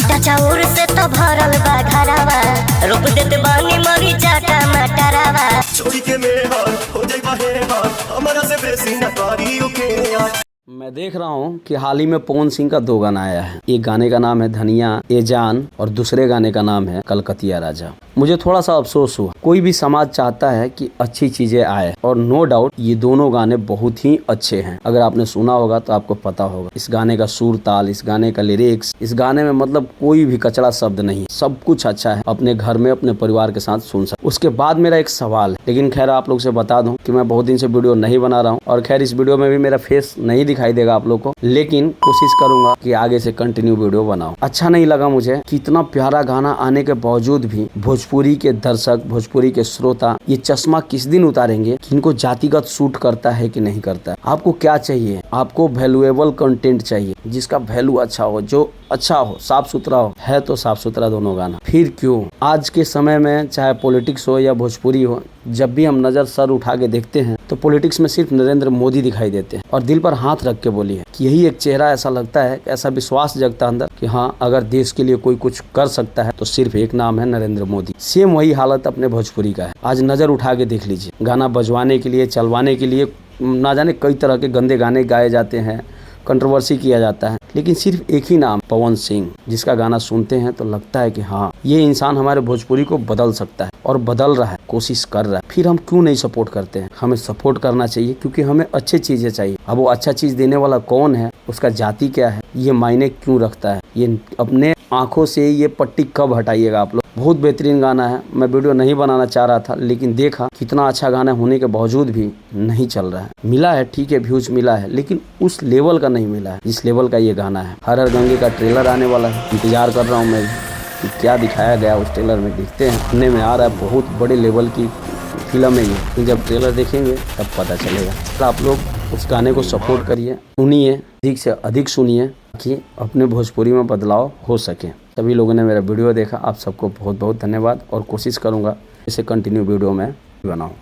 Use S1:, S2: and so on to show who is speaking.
S1: आटा चाउर से तो भरल बा घरवा, रोप देत बानी मरीचा टमाटरवा।
S2: छोड़ी के मेहर हो जाई बहेर, हमरा से बेसी न करियो के यार।
S3: मैं देख रहा हूँ कि हाल ही में पवन सिंह का 2 गाना आया है। एक गाने का नाम है धनिया ए जान और दूसरे गाने का नाम है कलकतिया राजा। मुझे थोड़ा सा अफसोस हुआ। कोई भी समाज चाहता है कि अच्छी चीजें आए और नो डाउट ये दोनों गाने बहुत ही अच्छे हैं। अगर आपने सुना होगा तो आपको पता होगा इस गाने का सुर ताल, इस गाने का लिरिक्स, इस गाने में मतलब कोई भी कचड़ा शब्द नहीं, सब कुछ अच्छा है। अपने घर में अपने परिवार के साथ सुन सकते। उसके बाद मेरा एक सवाल है, लेकिन खैर आप लोग से बता दूं कि मैं बहुत दिन से वीडियो नहीं बना रहा हूँ और खैर इस वीडियो में भी मेरा फेस नहीं दिखाई देगा आप लोग को, लेकिन कोशिश करूंगा कि आगे से कंटिन्यू वीडियो बनाऊं। अच्छा नहीं लगा मुझे कि इतना प्यारा गाना आने के बावजूद भी भोजपुरी के दर्शक, भोजपुरी के श्रोता ये चश्मा किस दिन उतारेंगे कि इनको जातिगत सूट करता है कि नहीं करता है। आपको क्या चाहिए? आपको वैल्यूएबल कंटेंट चाहिए जिसका वैल्यू अच्छा हो, जो अच्छा हो, साफ सुथरा हो। है तो साफ सुथरा दोनों गाना, फिर क्यों आज के समय में चाहे पॉलिटिक्स हो या भोजपुरी हो, जब भी हम नजर सर उठा के देखते हैं तो पॉलिटिक्स में सिर्फ नरेंद्र मोदी दिखाई देते हैं। और दिल पर हाथ रख के बोलिए कि यही एक चेहरा ऐसा लगता है, ऐसा विश्वास जगता अंदर कि हाँ अगर देश के लिए कोई कुछ कर सकता है तो सिर्फ एक नाम है नरेंद्र मोदी। सेम वही हालत अपने भोजपुरी का है। आज नजर उठा के देख लीजिए, गाना बजवाने के लिए, चलवाने के लिए ना जाने कई तरह के गंदे गाने गाए जाते हैं, कंट्रोवर्सी किया जाता है, लेकिन सिर्फ एक ही नाम पवन सिंह, जिसका गाना सुनते हैं तो लगता है कि हाँ ये इंसान हमारे भोजपुरी को बदल सकता है और बदल रहा है, कोशिश कर रहा है। फिर हम क्यों नहीं सपोर्ट करते हैं? हमें सपोर्ट करना चाहिए क्योंकि हमें अच्छी चीजें चाहिए। अब वो अच्छा चीज देने वाला कौन है, उसका जाति क्या है, ये मायने क्यों रखता है? ये अपने आंखों से ये पट्टी कब हटाइएगा आप लोग। बहुत बेहतरीन गाना है। मैं वीडियो नहीं बनाना चाह रहा था, लेकिन देखा कितना अच्छा गाना होने के बावजूद भी नहीं चल रहा है। मिला है ठीक है, व्यूज मिला है, लेकिन उस लेवल का नहीं मिला है जिस लेवल का ये गाना है। हर हर गंगे का ट्रेलर आने वाला है, इंतजार कर रहा हूँ मैं कि क्या दिखाया गया उस ट्रेलर में। देखते हैं, सुनने में आ रहा है बहुत बड़े लेवल की फिल्म है ये। जब ट्रेलर देखेंगे तब पता चलेगा। तो आप लोग उस गाने को सपोर्ट करिए, सुनिए, अधिक से अधिक सुनिए कि अपने भोजपुरी में बदलाव हो सके। सभी लोगों ने मेरा वीडियो देखा, आप सबको बहुत बहुत धन्यवाद और कोशिश करूँगा इसे कंटिन्यू वीडियो में बनाऊँ।